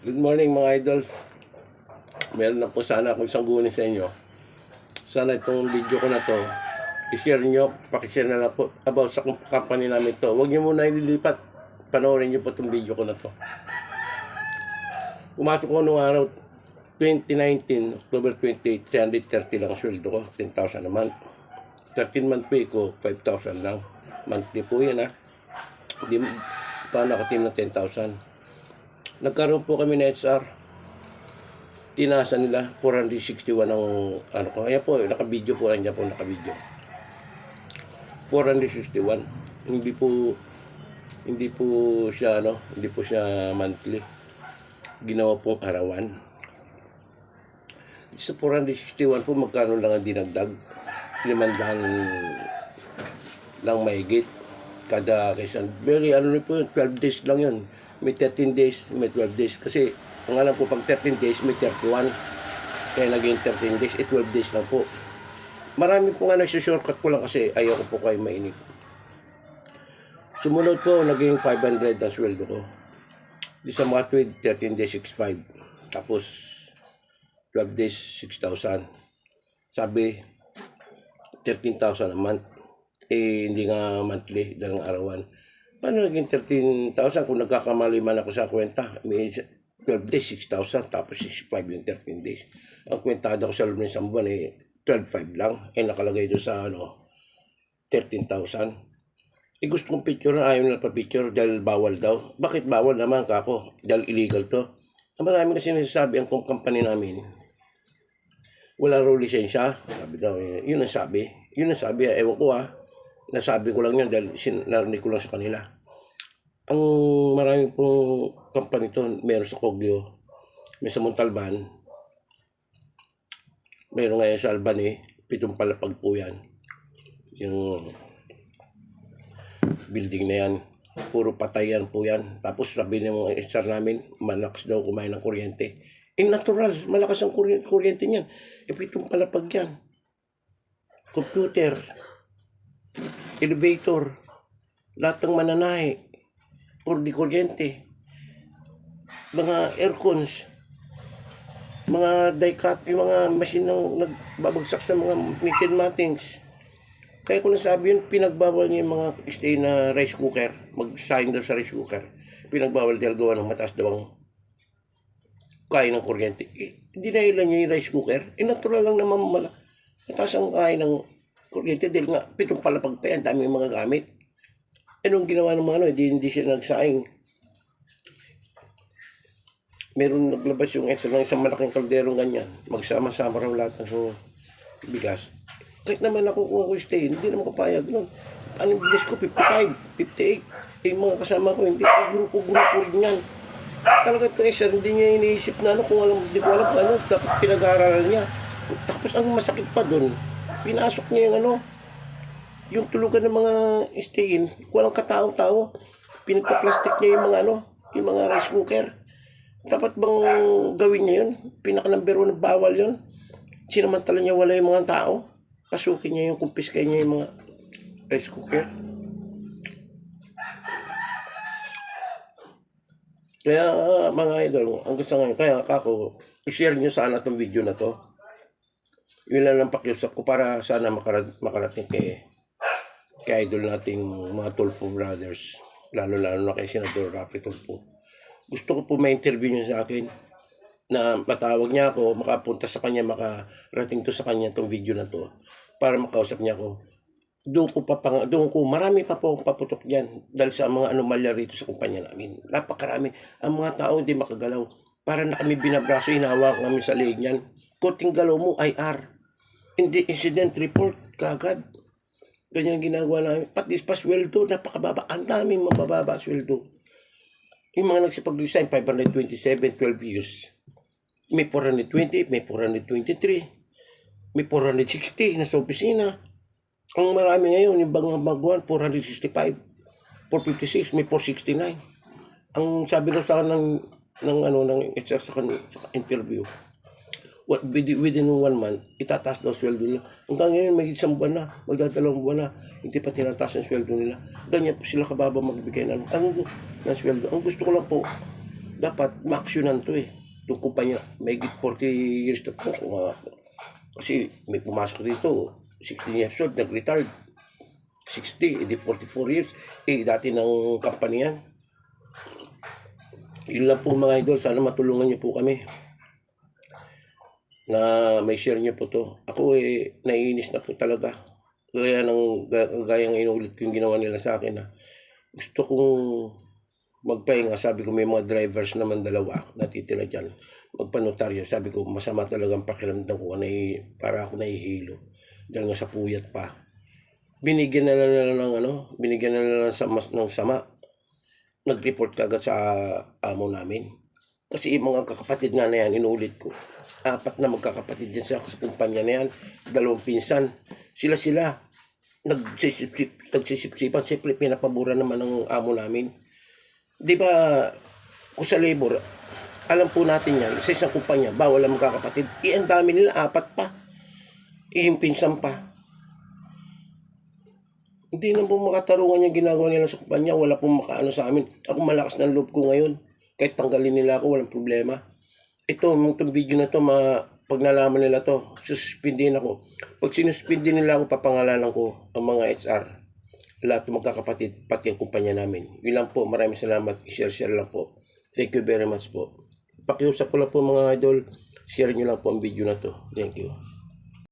Good morning mga idol. Meron na po sana akong isang guni sa inyo. Sana itong video ko na to, i-share nyo, pakishare na lang po about sa company namin to. Huwag nyo muna ililipat. Panoorin nyo po itong video ko na to. Pumasok ko noong araw 2019, October 28, 330 lang ang sweldo ko, 10,000 a month. 13-month pay ko, 5,000 lang. Monthly po yan ha. Hindi pa nakatim ng 10,000. Nagkaroon po kami na HR. Tinasa nila 461 ang ano ko. Ayan po, naka-video po, nandiyan po naka-video. 461. Hindi po siya hindi po siya monthly. Ginawa pong arawan. Sa 461 po magkano lang ang dinagdag? 500 lang mahigit kada kaysa. Very po yun, 12 days lang yun. May 13 days, may 12 days. Kasi, ang alam ko, pag 13 days, may 31. Kaya naging 13 days, 12 days lang po. Marami po nga nagsushortcut ko lang kasi ayoko po kayo mainip. Sumunod po, naging 500 ang sweldo ko. Di sa mga tweed, 13 days, 6,500. Tapos, 12 days, 6,000. Sabi, 13,000 a month. Hindi nga monthly, dalang arawan. Paano naging 13,000 kung nagkakamali man ako sa kwenta? May 12 days, 6,000, tapos 6,500 yung 13 days. Ang kwentado ko sa loob ng isang buwan 12,500 lang. Nakalagay doon sa 13,000. Gusto kong picture na ayaw na pa-picture dahil bawal daw. Bakit bawal naman kako? Dahil illegal to. Marami kasi nasasabi ang company namin. Wala raw lisensya. Sabi daw, yun ang sabi. Yun ang sabi, ewan ko nasabi ko lang yun dahil narinig ko lang sa kanila. Ang maraming pong company to, meron sa Coglio, may sa Montalban, meron ngayon sa Albany, 7 palapag po yan. Yung building na yan, puro patayan po yan. Tapos sabi ng mga HR namin, manakas daw kumain ng kuryente. Natural, malakas ang kuryente niyan. 7 palapag yan. Computer, elevator, lahat ng mananahe, por di kuryente, mga aircons, mga die-cut, yung mga machine na nagbabagsak sa mga metal matings. Kaya kung nasabi yun, pinagbawal niya yung mga stay na rice cooker, mag-sign daw sa rice cooker. Pinagbawal dahil gawa ng mataas daw ang kain ng kuryente. Dinahilan niya yung rice cooker. Natural lang naman mataas ang kain ng kuryente dahil nga 7 palapag pa yan, dami yung mga gamit. Nung ginawa ng mga hindi siya nagsaing. Meron naglabas yung extra ng isang malaking kalderong ganyan. Magsama-sama raw lahat ng bigas. Kahit naman ako kung ako stay, hindi naman kapayag nun. Anong bigas ko? 55, 58. Yung mga kasama ko, hindi. Grupo-grupo rin yan. Talaga ito extra, hindi niya iniisip na kung hindi ko alam dapat pinag-aaralan niya. Tapos ang masakit pa dun, pinasok niya yung tulugan ng mga stay-in, walang katao-tao. Pinagpa-plastic niya yung mga rice cooker. Dapat bang gawin niya yun? Pinaka-number 1 bawal yun. Sinamantala niya wala yung mga tao. Pasukin niya kumpiskay niya yung mga rice cooker. Kaya mga idol, ang gusto ngayon, kaya ako, i-share niyo sana itong video na to. Yun lang ang pakiusap ko para sana makarating kay idol nating mga Tulfo brothers, lalo na kay Senador Rafi Tulfo. Gusto ko po ma-interview niya sa akin na matawag niya ako, makapunta sa kanya, makarating to sa kanya tong video na to para makausap niya ako. Doon ko marami pa po paputok diyan dahil sa mga anomalya rito sa kumpanya namin. Napakarami. Ang mga tao hindi makagalaw. Para na kami binabraso, hinawak kami sa leeg niyan. Kunting galaw mo, IR. Hindi incident report kagad. Ganyan ang ginagawa namin. Pati pa sweldo, napakababa. Ang daming mabababa sweldo. Yung mga nagsipag-resign, 527, 12 years. May 420, may 423, may 460 na sa opisina. Ang marami ngayon, yung baguhan, 465, 456, may 469. Ang sabi daw sa akin ng HR sa interview, within 1 month, itataas daw sweldo nila. Hanggang ngayon, may 1 buwan na, magdadalawang buwan na, hindi pa tinataas ang sweldo nila. Ganyan po sila kababa magbigay ng sweldo. Ang gusto ko lang po, dapat ma-actionan to eh. Itong kumpanya, may 40 years na po. Kasi may pumasok dito, 16 years old, nag-retired. 60, edi 44 years. Dati ng company yan. Yun lang po mga idol, sana matulungan niyo po kami na may share niyo po to. Ako naiinis na po talaga. Gaya ng inulit ko yung ginawa nila sa akin na gusto kong magpahinga. Sabi ko may mga drivers naman dalawa natitira dyan. Magpanotaryo. Sabi ko masama talagang pakiramdam ko para ako nahihilo. Dahil nga sa puyat pa. Binigyan na lang ng binigyan na lang ng sama. Nag-report kagad sa amo namin. Kasi yung mga kakapatid nga na yan, inulit ko. 4 na magkakapatid dyan sa kumpanya na yan. 2 pinsan. Sila nagsisip-sipan. Siyempre pinapabura naman ng amo namin. Di ba, kung sa labor, alam po natin yan, sa isang kumpanya, bawal ang magkakapatid. Ang dami nila, 4 pa. Yung pinsan pa. Hindi na po makatarungan yung ginagawa nila sa kumpanya. Wala pong makaano sa amin. Ako malakas ng loob ko ngayon. Kahit tanggalin nila ako, walang problema. Itong video na to, pag nalaman nila to, suspendin ako. Pag sinuspendin nila ako, papangalanan ko ang mga HR. Lahat ng magkakapatid, pati ang kumpanya namin. Yun lang po. Maraming salamat. I-share lang po. Thank you very much po. Pakiusap ko lang po mga idol. Share nyo lang po ang video na to. Thank you.